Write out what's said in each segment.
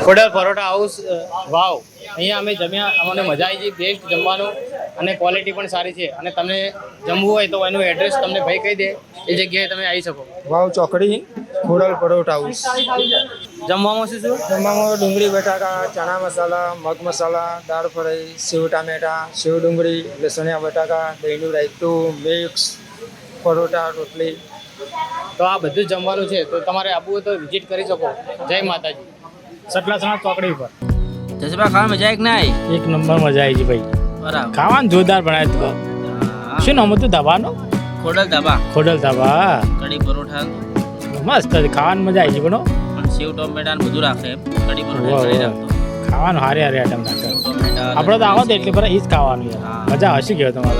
Khodal paratha house વાવ અહીંયા અમે જમ્યા, અમને મજા આવી ગઈ, બેસ્ટ જમવાનું અને ક્વોલિટી પણ સારી છે. અને તમને જમવું હોય તો એનું એડ્રેસ તમને ભાઈ કહી દે, એ જગ્યાએ તમે આવી શકો. વાવ ચોકડી ખોડલ પરોઠા હાઉસ. જમવામાં શું શું? જમવામાં ડુંગળી બટાકા, ચણા મસાલા, મગ મસાલા, દાળ ફ્રાય, સેવ ટામેટા, સેવ ડુંગળી, લસણિયા બટાકા, દહીંનું રાયતું, મિક્સ, પરોઠા, રોટલી. તો આ બધું જ જમવાનું છે, તો તમારે આવવું હોય તો વિઝિટ કરી શકો. જય માતાજી. સટલાસણા ચોકડી પર જસબા ખાવા મજા આવી કે ના આવી? એક નંબર મજા આવી છે ભાઈ. બરાબર. ખાવાનું જોરદાર બનાવ્યું હતું. શું નામ હતું ધાબાનું? ખોડલ ધાબા. ખોડલ ધાબા. કઢી પરોઠા મસ્ત હતી, ખાવાનું મજા આવી છે. પણ પણ સેવ ટોમેટા ને બધું રાખે. કઢી પરોઠા કરી રાખતો. ખાવાનું હારી હારી આઈટમ રાખે. ટોમેટા આપણે તો આવો તો એટલે બરાબર એ જ ખાવાનું યાર. હા. મજા હશે ગયો તમારે.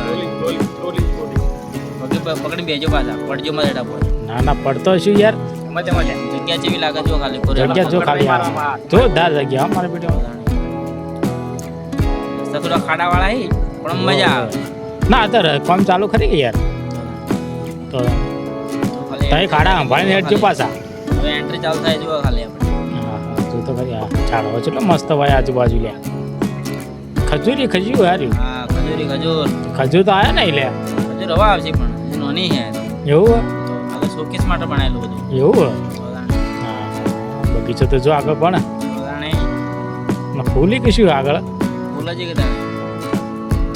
પકડી બેજો પાછા પડજો માં રેડા પર. ના ના પડતો શું યાર. જગ્યા જેવી લાગે જો ખાલી જગ્યા જો ખાલી આ જોરદાર જગ્યા અમારે પેટમાં. થોડા ખાડા વાળા હી પણ મજા આવે. ના અત્યારે કામ ચાલુ ખરી કે યાર. તો તઈ ખાડા સંભાળીને હેઠજો પાછા. હવે એન્ટ્રી ચાલુ થાય જો ખાલી આપણે. હા જો તો ખરી. હા ચાલો કેટલો મસ્ત હોય આજુબાજુ લે. ખજૂરી ખજૂર હારી. હા ખજૂરી ખજૂર. ખજૂર તો આયા ને લે. ખજૂર હવા આવશે પણ નોની હે. એવું આગળ શોકેસ માટે બનાવેલું બધું. એવું હા બગીચો તો જો આગળ પણ ફૂલી કે શું આગળ ફૂલ જ કીધા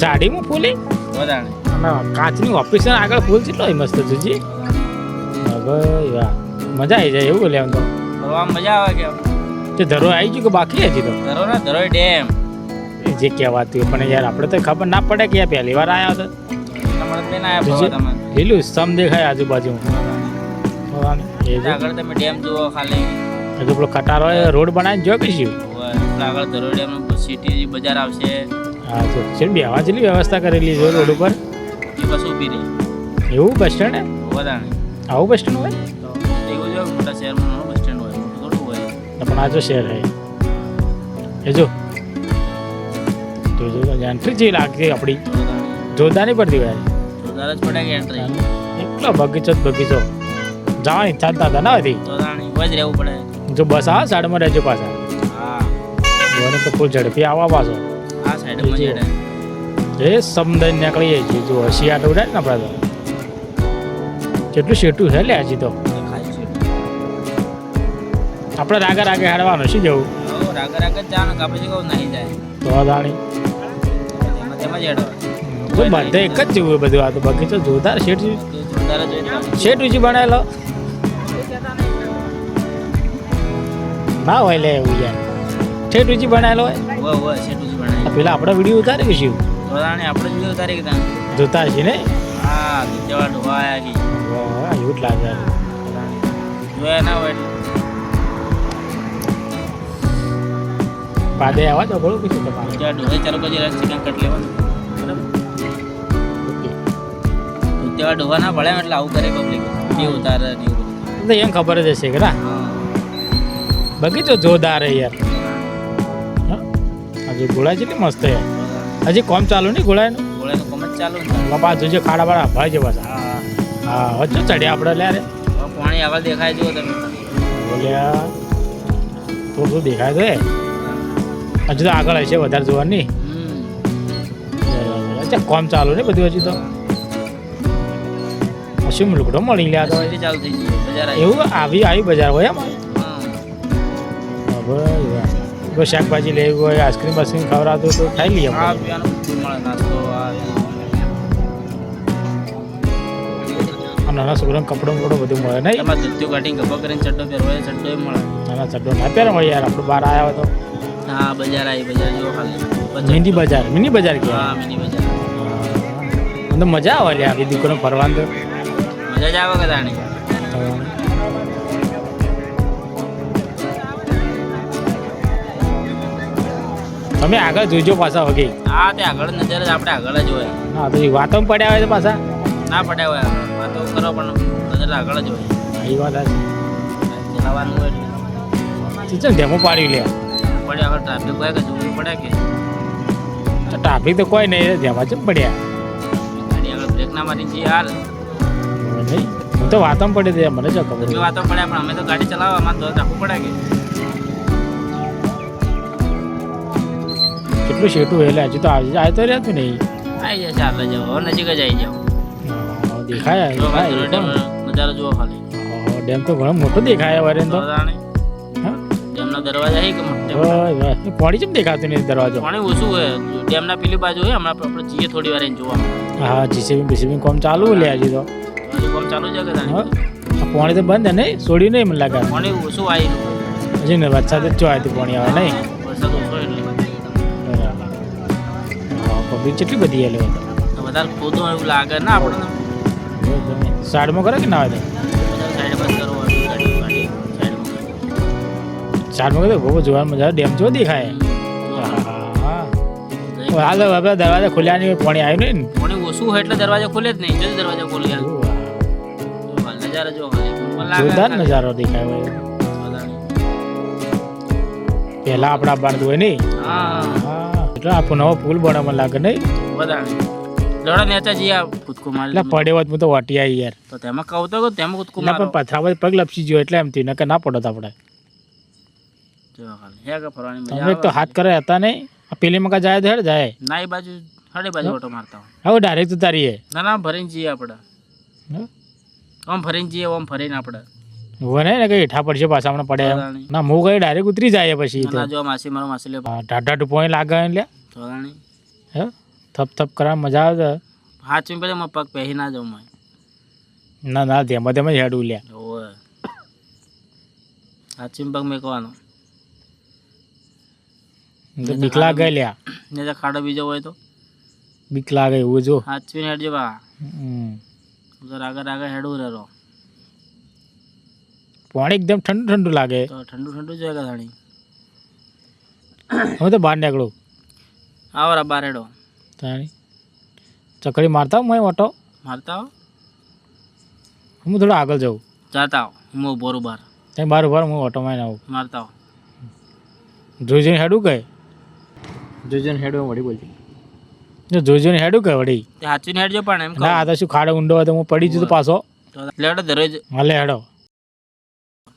ચાડીમાં ફૂલી વધારે કાચની ઓફિસ આગળ ફૂલ કેટલો મસ્ત જોજી. હવે મજા આવી જાય એવું લે આમ તો. ફરવા મજા આવે કે તે ધરો આવી ગયું કે બાકી હજી તો? ધરો ને ધરોઈ ડેમ જે કહેવાતું પણ યાર આપણે તો ખબર ના પડે કે યાર પહેલી વાર આવ્યા હતા. લીલું સમ દેખાય આજુબાજુ. આગળ તમે ડેમ જુઓ ખાલી. હજુ પેલો ખટારો રોડ બનાવીને જો કે શું આગળ ધરોઈ ડેમ સિટી બજાર આવશે. હા તો ચલ બેવા જેટલી વ્યવસ્થા કરેલી છે રોડ ઉપર. એ બસ ઊભી રહી. એવું બસ સ્ટેન્ડ હે? વધારે આવું બસ સ્ટેન્ડ હોય? તો એવું જો મોટા શહેરમાં બસ સ્ટેન્ડ હોય, મોટું થોડું હોય. પણ આ જો શહેર હે એ જો તો જો એન્ટ્રી જેવી લાગતી આપણી જોરદાર નહીં પડતી હોય. જોરદાર જ પડે કે એન્ટ્રી. એટલો બગીચો જ બગીચો જવાની ઈચ્છા જ ના હતી. તો હોય જ રહેવું પડે. જો બસ આવે સાઈડમાં રહેજો પાછા. હા જોને તો ફૂલ ઝડપી આવવા પાછો. આ સાઈડમાં જડે એ સમદાય નીકળી જાય છે. જો હશિયાટ ઉડાય ને આપણે તો કેટલું શેઠું છે લે હજી તો. આપણે રાગે રાગે હાડવાનું શું જવું? રાગે રાગે જ જવાનું કે આપણે કહું નહીં જાય તો દાણી તેમાં જ હેડો. તો બધે એક જ જેવું બધું. આ તો બગીચો જોરદાર શેઠ જોરદાર જ હોય. શેઠ ઉજી બનાવેલો ના હોય લે એવું યાર. શેઠ ઉજી બનાવેલો હોય હોય શેઠું જ બનાવી. પેલા આપણે વિડીયો ઉતારી કે શું તો આપણે જ video ઉતારી કીધા. જોતા છે ને? હા જેવા ઢોવા આવ્યા કે વાહ એવું જ લાગે. જોયા ના હોય એટલે પાદે આવા તો ઘણું કીધું તમારે. ત્યાં ઢોળે ચાલુ પછી ચિકન કટ લેવાનું બરાબર. તેવા ઢોવા ના પડે એટલે આવું કરે પબ્લિક. એ ઉતારે ને એવું બધું. તો એમ ખબર જ હશે કે ના બગીચો જોરદાર હે યાર. હજુ ગોળા જેટલી મસ્ત હે. હજી કોમ ચાલુ નહીં ગોળાનું? ગોળાનું કામ જ ચાલુ ને. બાપા જોજે ખાડા વાળા ભાઈ છે પાછા. હા હજુ ચડ્યા આપણે લે રે. પાણી આગળ દેખાય જુઓ તમે. બોલ્યા થોડું થોડું દેખાય તો હજુ તો આગળ હશે વધારે જોવાની. કોમ ચાલુ ને બધું હજુ તો. શું લુકડો મળી લ્યા તો ચાલુ થઈ ગયું બજાર. એવું આવી બજાર હોય એમ. હવે શાકભાજી લેવી હોય, આઈસ્ક્રીમ બાઈસ્ક્રીમ ખવડાવતો તો ખાઈ લઈએ. હા પીવાનું બધું મળે, નાસ્તો નાના છોકરાને કપડો બપડો બધું મળે નહીં. એમાં ધોતિયું કાઢીને ગપ્પા કરીને ચડ્ડો પહેરવાય ચડ્ડો મળે. નાના ચડ્ડો ના પહેરે મળે યાર. આપણે બહાર આવ્યા હોય તો. હા બજાર આવી બજાર જો ખાલી મિની બજાર કે? હા મિની બજાર. તો મજા આવે લે આવી દુકાનો ફરવાનું તો. મજા જ આવે કદાચ નહીં. તમે આગળ જોઈજો પાછા વગી. હા તે આગળ નજર જ આપણે આગળ જ હોય. હા તો વાતો પડ્યા હોય તો પાછા ના પડ્યા હોય આગળ વાતો કરો પણ નજર આગળ જ હોય. એ વાત ચલાવવાનું હોય એટલે ચાલ ડેમો પાડી લે. પડે આગળ ટ્રાફિક હોય કે જોવું પડે કે ટ્રાફિક તો કોઈ નહીં. જેમાં ચમ પડ્યા ગાડી આગળ બ્રેક ના મારી જઈએ યાર. નહીં હું તો વાતમાં પડી દે મને જો ખબર. વાતો પડ્યા પણ અમે તો ગાડી ચલાવવા અમારે તો રાખવું પડે કે કેટલું શેઠું એટલે હજુ તો આવે તો રહેતું નહીં. આવી જશે આગળ જાઓ હવે નજીક જ આવી જાઓ દેખાય જો દેખાય ધરોઈ ડેમ નજારો જુઓ ખાલી ડેમ તો ઘણો મોટો દેખાય વરેન તો. તો તાણે હા? ડેમના દરવાજા છે કે મોટા ઓય વાહ. એ પાણી કેમ દેખાતું નહીં દરવાજો? પાણી ઓછું હોય ડેમના પેલી બાજુ હોય હમણાં આપણે જઈએ થોડી વાર એને જોવા હા જીસીબી બીસીબી કોમ ચાલુ લે હજી તો. હજુ કામ ચાલુ છે કે તાણે હા? આ પાણી તો બંધ હે નહીં છોડ્યું નહીં મને લાગે. પાણી ઓછું આવેલું હજી ને વરસાદ જ ચોવાયથી પાણી આવે નહીં. વરસાદ ઓછો એટલે બરાબર. હા પબ્લિક કેટલી બધી એટલે તો વધારે ખોદું એવું લાગે ના આપણને સાઈડમાં કરે કે ના આવે બધા સાઈડ બસ કરો ગાડી ગાડી સાઈડમાં સાઈડમાં કરે બહુ જોવાની મજા આવે. ડેમ જો દેખાય. હા હાલ હવે દરવાજા ખોલ્યા નહીં પાણી આવ્યું નહીં ને. પાણી ઓછું હોય એટલે દરવાજા ખોલે જ નહીં જો દરવાજા ખોલી ગયા નજારા જો ખાલી મને લાગે જોરદાર નજારો દેખાય ભાઈ. પહેલા આપણા બાંધવું હોય નહીં. હા હા એટલે આ નવો પુલ બને મને લાગે નહીં. વધારે લડા નેતા જઈએ કૂદકો મારી એટલે પડે હોત હું તો વાટી આવી યાર. તો તેમાં કહું તો તેમાં કૂદકો ના મારો પણ પથરામાં પગ લપસી ગયો એટલે એમ થયું નકર ના પડત આપણે. જો ખાલી હે કે ફરવાની મજા તમે એક તો આવે હાથ કરે હતા નહીં. આ પેલી મકા જાય તો હેડ જાય. ના એ બાજુ હડે બાજુ ઓટો મારતા હોય હવે ડાયરેક્ટ ઉતારીએ. ના ના ભરીને જઈએ આપણે આમ ફરીને જઈએ આમ ફરીને આપણે હોય ને કઈ હેઠા પડશે પાછા હમણાં પડે એમ. થોડાણી. ના હું કઈ ડાયરેક્ટ ઉતરી જાય પછી તો. ના જો માસી મારો માસી લે ટાટા ટુપોઈ લાગે એટલે થોડાણી હે થપ થપ કરવા મજા આવે. હાથ ચીમ પેલા પગ પહેરી ના જાઉં મેં ના ના તેમાં તેમાં જ હેડું લ્યા. ઓય હાથ ચીમ પગ મેકવાનો તો બીક લાગે લ્યા. ને તો ખાડો બીજો હોય તો બીક લાગે એવું જો. હાથ ચીને હેડજો બા હમ. જરા આગળ આગળ હેડવું રહો પાણી એકદમ ઠંડુ ઠંડુ લાગે. તો ઠંડુ ઠંડુ જોઈએ કે થાણી હું તો બહાર નીકળું આવો રા બાર હેડો તાણી ચકડી મારતા હું ઓટો. મારતા આવો હું થોડો આગળ જાઉં. જાતા આવો હું બોરું બાર ત્યાં બાર બાર હું ઓટોમાં આવું. મારતા આવો જોઈ જોઈને હેડું કહે. જોજો હેડો વળી બોલતી. જો જોઈ જોઈને હેડું કહે વળી. તે હાચવીને હેડજો પણ એમ ના આ તો શું ખાડો ઊંડો હોય તો હું પડી જતો પાછો. લેડો દરરોજ હાલે હેડો.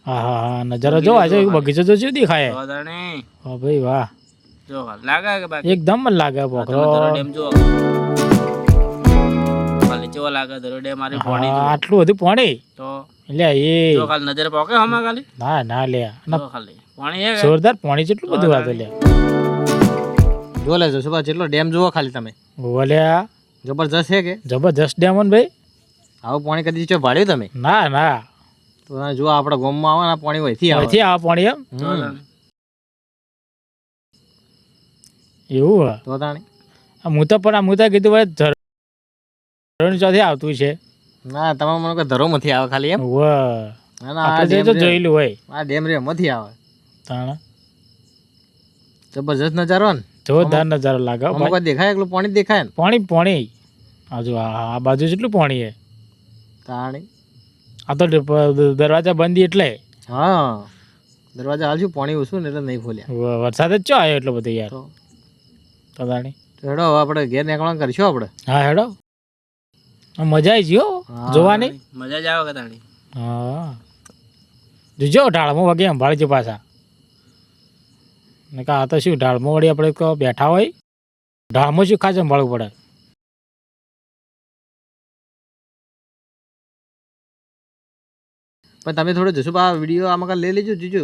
હા હા હા નજારો જો આજે બગીચો તો શું દેખાય. વધારે હા ભાઈ વાહ જો લાગે કે બાકી એકદમ મને લાગે પોખરો. ડેમ જો ખાલી કેવો લાગે દરો ડેમ મારી હા, પાણી આટલું બધું પાણી તો એટલે એ જો ખાલી નજર પોકે હમણાં ખાલી ના ના લે ના જો ખાલી પાણી હે કે? જોરદાર પાણી જેટલું બધું વાતો લે. જો લેજો સુભા જેટલો ડેમ જુઓ ખાલી તમે. ઓલ્યા જબરજસ્ત છે કે જબરજસ્ત ડેમ હે ને ભાઈ. આવું પાણી કદી ચો ભાડ્યું તમે ના ના તો જો આપણા ગામમાં આવે ને પાણી વહીથી આવે. અહીંથી આ પાણી એમ તો હમ. તાણે. એવું હે. તો તાણી હું તો પણ હું તો કીધું ભાઈ ધરણ ચોથી આવતું છે. ના તમારે મને કોઈ ધરોમાંથી આવે ખાલી એમ. વાહ ના ના આ આપણે ડેમ તો રે- જોયેલું હોય આ ડેમ રે માંથી આવે તાણા જબરજસ્ત નજારો ને જોરદાર નજારો લાગે હો આમાં ભાઈ. કોઈ દેખાય એકલું પાણી જ દેખાય ને પાણી પાણી હજુ આ બાજુ જેટલું પાણી છે. તાણી આ તો દરવાજા બંધી એટલે હા દરવાજા હાલ છું પાણી ઓછું ને એટલે નહીં ખોલ્યા વરસાદ જ ચો આવ્યો એટલો બધો યાર. તો તો તાણી તો હેડો હવે આપણે ઘેર નીકળવાનું કરશું આપણે. હા હેડો આ મજા આવી ગયો હા. જોવાની. મજા જ આવે કે તાણી હા જોજો ઢાળમાં વગે સંભાળજો પાછા. ને કે આ તો શું ઢાળમાં વળી આપણે તો બેઠા હોય ઢાળમાં શું ખાસ સંભાળવું પડે. પણ તમે થોડો જશો આ વિડીયો આમાં કાંઈ લઈ લેજો જોજો.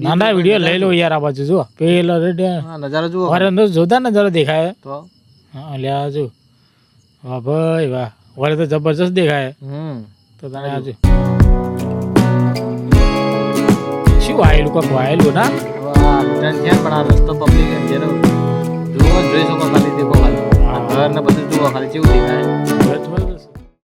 ના ના વિડીયો લઈ લો યાર આ બાજુ જો પેલો હા નજારો જુઓ વારે અંદર જોતા નજારો દેખાય. તો હા લે આજુ વાહ ભાઈ વાહ વારે તો જબરજસ્ત દેખાય. તો તને આજુ શું આયેલું કોક વાયેલું ના. હવે આ રિટર્ન થયા પણ આ રસ્તો પબ્લિક જેનો જુઓ જોઈ શકો ખાલી દેખો ખાલી આ ઘર ને બધું જુઓ ખાલી કેવું દેખાય.